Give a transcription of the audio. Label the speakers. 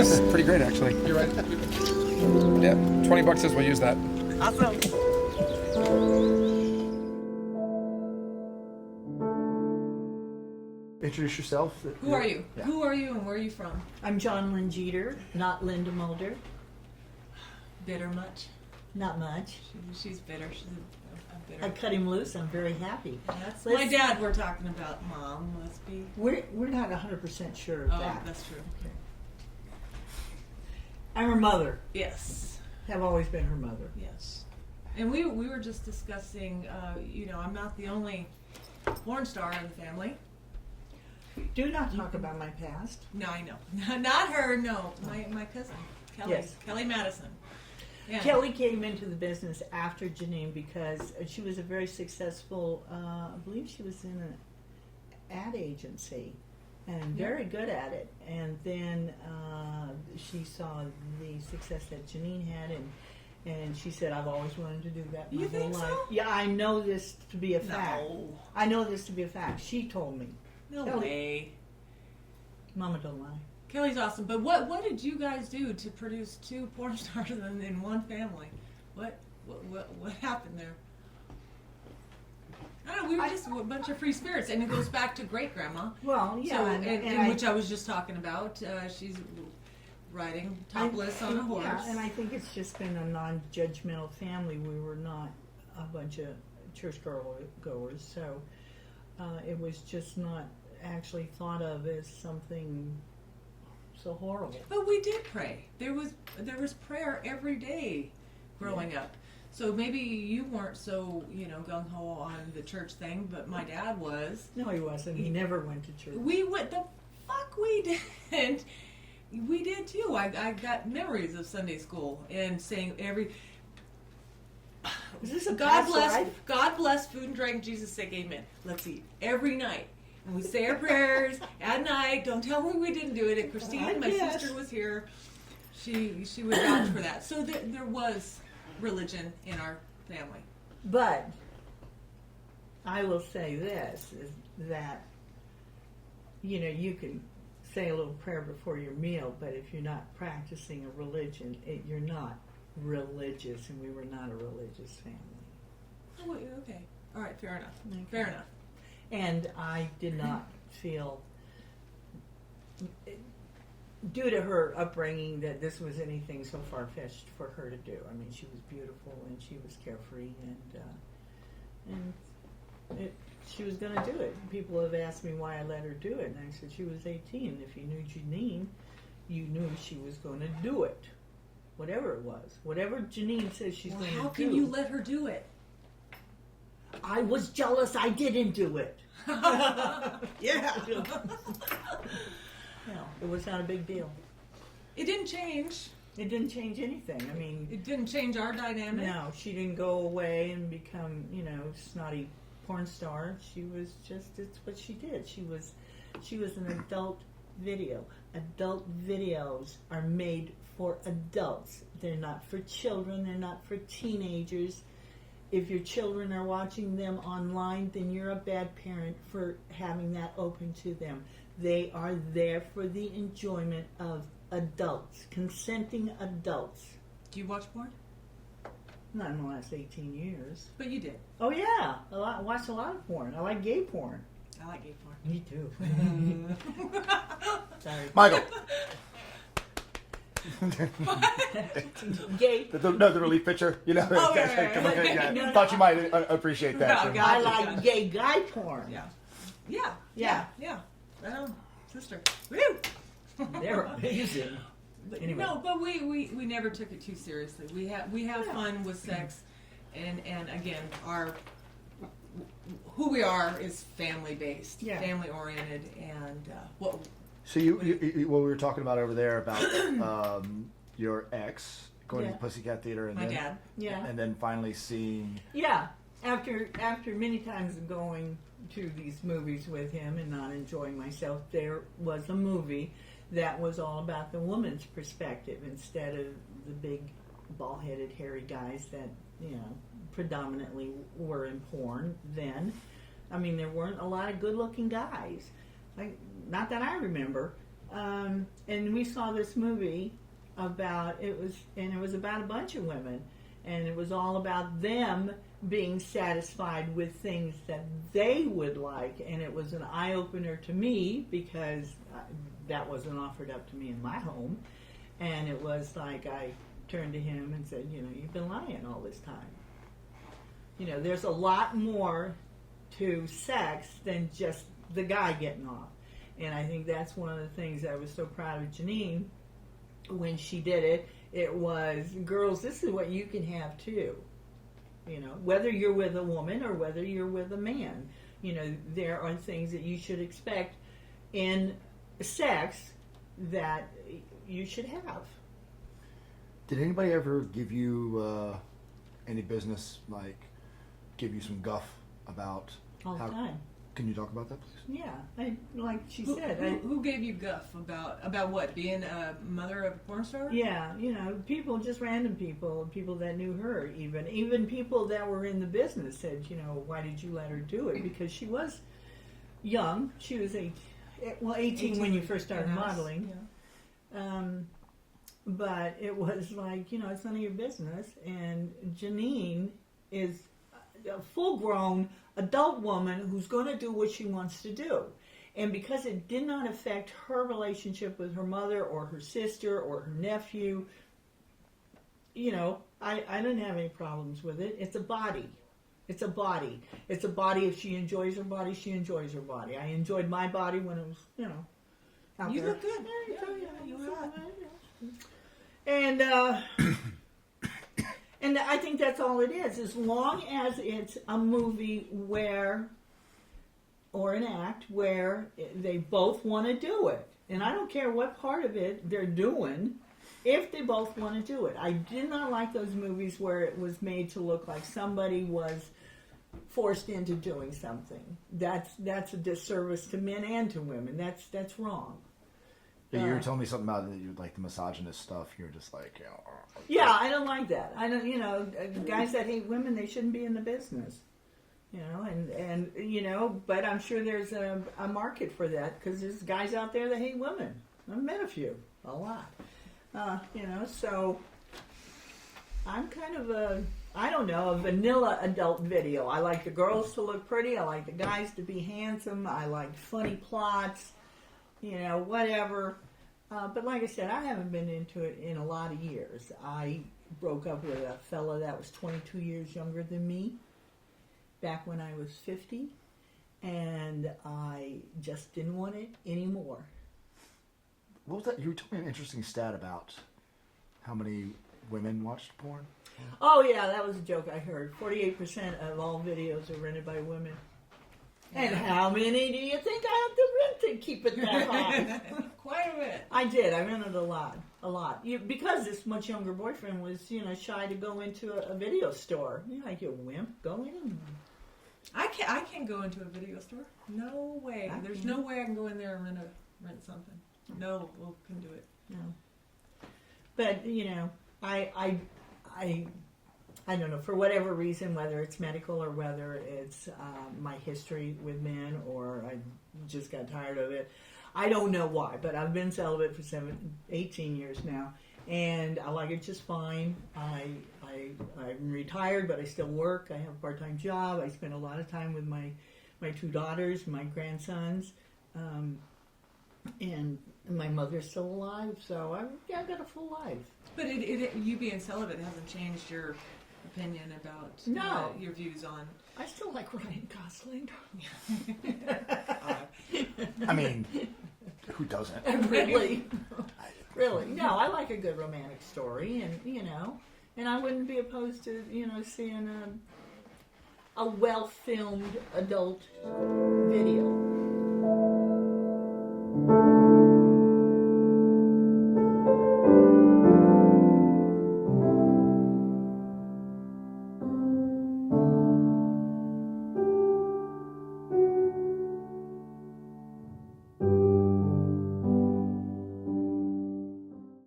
Speaker 1: This is pretty great, actually.
Speaker 2: You right?
Speaker 1: Yeah, $20 says we'll use that.
Speaker 3: Awesome.
Speaker 2: Introduce yourself.
Speaker 4: Who are you?
Speaker 2: Yeah.
Speaker 4: Who are you and where are you from?
Speaker 3: I'm Janine Lindemulder, not Lindemulder.
Speaker 4: Bitter much?
Speaker 3: Not much.
Speaker 4: She's bitter. She's a bitter.
Speaker 3: I cut him loose. I'm very happy.
Speaker 4: That's my dad we're talking about. Mom must be.
Speaker 3: We're not 100% sure of
Speaker 4: Oh,
Speaker 3: that.
Speaker 4: that's true.
Speaker 3: Okay. I'm her mother.
Speaker 4: Yes.
Speaker 3: Have always been her mother.
Speaker 4: Yes. And we were just discussing, I'm not the only porn star in the family.
Speaker 3: Do not talk about my past.
Speaker 4: No, I know. Not her, no. My cousin, Kelly.
Speaker 3: Yes.
Speaker 4: Kelly Madison. Yeah.
Speaker 3: Kelly came into the business after Janine because she was a very successful, I believe she was in an ad agency and very good at it. And then she saw the success that Janine had and she said, I've always wanted to do that my
Speaker 4: You
Speaker 3: whole
Speaker 4: think
Speaker 3: life.
Speaker 4: so?
Speaker 3: Yeah, I know this to be a fact.
Speaker 4: No.
Speaker 3: I know this to be a fact. She told me.
Speaker 4: No
Speaker 3: Kelly.
Speaker 4: way.
Speaker 3: Mama don't lie.
Speaker 4: Kelly's awesome. But what did you guys do to produce two porn stars in one family? What happened there? I don't know. We were just a bunch of free spirits, and it goes back to great grandma.
Speaker 3: Well, yeah,
Speaker 4: So,
Speaker 3: and
Speaker 4: which I was just talking about. She's riding topless on a horse.
Speaker 3: Yeah, and I think it's just been a non-judgmental family. We were not a bunch of church goers, so it was just not actually thought of as something so horrible.
Speaker 4: But we did pray. There was prayer every day growing up. So maybe you weren't so gung ho on the church thing, but my dad was.
Speaker 3: No, he wasn't. He never went to church.
Speaker 4: We went. The fuck we did. We did too. I got memories of Sunday school and saying every.
Speaker 3: Is this a
Speaker 4: God
Speaker 3: past
Speaker 4: bless.
Speaker 3: life?
Speaker 4: God bless food and drink. Jesus sake, amen. Let's eat every night. And we say our prayers at night. Don't tell me we didn't do it. And Christine, my sister, was here. She would vouch for that. So there was religion in our family.
Speaker 3: But I will say this, is that, you can say a little prayer before your meal, but if you're not practicing a religion, you're not religious, and we were not a religious family.
Speaker 4: Oh, okay. All right, fair enough.
Speaker 3: Okay.
Speaker 4: Fair enough.
Speaker 3: And I did not feel, due to her upbringing, that this was anything so far-fetched for her to do. I mean, she was beautiful and she was carefree, and she was going to do it. People have asked me why I let her do it, and I said she was 18. If you knew Janine, you knew she was going to do it, whatever it was, whatever Janine says she's going to do.
Speaker 4: How can you let her do it?
Speaker 3: I was jealous I didn't do it. Yeah. No, it was not a big deal.
Speaker 4: It didn't change.
Speaker 3: It didn't change anything. I mean,
Speaker 4: It didn't change our dynamic.
Speaker 3: no, she didn't go away and become, snotty porn star. She was just, it's what she did. She was an adult video. Adult videos are made for adults. They're not for children. They're not for teenagers. If your children are watching them online, then you're a bad parent for having that open to them. They are there for the enjoyment of adults, consenting adults.
Speaker 4: Do you watch porn?
Speaker 3: Not in the last 18 years.
Speaker 4: But you did.
Speaker 3: Oh yeah, I watch a lot of porn. I like gay porn.
Speaker 4: I like gay porn.
Speaker 3: Me too. Sorry.
Speaker 2: Michael.
Speaker 3: Gay.
Speaker 2: The relief pitcher.
Speaker 4: Oh, yeah.
Speaker 2: Come on, yeah.
Speaker 3: No, no.
Speaker 2: Thought you might appreciate that.
Speaker 4: No,
Speaker 2: so.
Speaker 4: God.
Speaker 3: I like gay guy porn.
Speaker 4: Yeah.
Speaker 3: Yeah.
Speaker 4: Right on, sister. Woo!
Speaker 3: They're amazing. Anyway.
Speaker 4: No, but we never took it too seriously. We have fun with sex, and again, who we are is family based, family oriented, and what.
Speaker 2: So you what we were talking about over there about your ex going to the Pussycat Theater and
Speaker 4: my dad,
Speaker 2: and then finally seeing.
Speaker 3: Yeah, after many times of going to these movies with him and not enjoying myself, there was a movie that was all about the woman's perspective instead of the big bald-headed hairy guys that predominantly were in porn then. I mean, there weren't a lot of good-looking guys. Like, not that I remember. And we saw this movie it was about a bunch of women, and it was all about them being satisfied with things that they would like, and it was an eye-opener to me because that wasn't offered up to me in my home, and it was like I turned to him and said, you've been lying all this time. There's a lot more to sex than just the guy getting off. And I think that's one of the things I was so proud of Janine when she did it. It was, girls, this is what you can have too. Whether you're with a woman or whether you're with a man, there are things that you should expect in sex that you should have.
Speaker 2: Did anybody ever give you any business, like give you some guff about
Speaker 3: All the time.
Speaker 2: Can you talk about that, please?
Speaker 3: Yeah, like she said.
Speaker 4: Who gave you guff about what? Being a mother of a porn star?
Speaker 3: Yeah, people, just random people that knew her, even people that were in the business said, why did you let her do it? Because she was young. She was 18 when you first started modeling. Yeah. But it was like, it's none of your business. And Janine is a full-grown adult woman who's going to do what she wants to do. And because it did not affect her relationship with her mother or her sister or her nephew, I didn't have any problems with it. It's a body. It's a body. It's a body. If she enjoys her body, she enjoys her body. I enjoyed my body when it was, out
Speaker 4: You
Speaker 3: there.
Speaker 4: look good.
Speaker 3: Yeah,
Speaker 4: you look hot.
Speaker 3: And and I think that's all it is. As long as it's a movie or an act where they both want to do it. And I don't care what part of it they're doing, if they both want to do it. I did not like those movies where it was made to look like somebody was forced into doing something. That's a disservice to men and to women. That's wrong.
Speaker 2: Yeah, you were telling me something about that you like the misogynist stuff. You're just like,
Speaker 3: Yeah, I don't like that. I don't, guys that hate women, they shouldn't be in the business. But I'm sure there's a market for that because there's guys out there that hate women. I've met a few, a lot. So I'm kind of a vanilla adult video. I like the girls to look pretty. I like the guys to be handsome. I like funny plots. Whatever. But like I said, I haven't been into it in a lot of years. I broke up with a fella that was 22 years younger than me back when I was 50, and I just didn't want it anymore.
Speaker 2: What was that? You were telling me an interesting stat about how many women watched porn.
Speaker 3: Oh yeah, that was a joke I heard. 48% of all videos are rented by women. And how many do you think I have to rent to keep it that high?
Speaker 4: Quite a bit.
Speaker 3: I did. I rented a lot. Because this much younger boyfriend was, shy to go into a video store. Like, you wimp, go in.
Speaker 4: I can't go into a video store. No way. There's no way I can go in there and rent something. No, we can do it.
Speaker 3: No. But I don't know, for whatever reason, whether it's medical or whether it's my history with men or I just got tired of it. I don't know why, but I've been celibate for 18 years now, and I like it just fine. I'm retired, but I still work. I have a part-time job. I spend a lot of time with my two daughters, my grandsons, and my mother's still alive, so I've got a full life.
Speaker 4: But you being celibate hasn't changed your opinion about your views on...
Speaker 3: I still like Ryan Gosling.
Speaker 2: I mean, who doesn't?
Speaker 3: Really? Really? No, I like a good romantic story, and I wouldn't be opposed to, seeing a well-filmed adult video.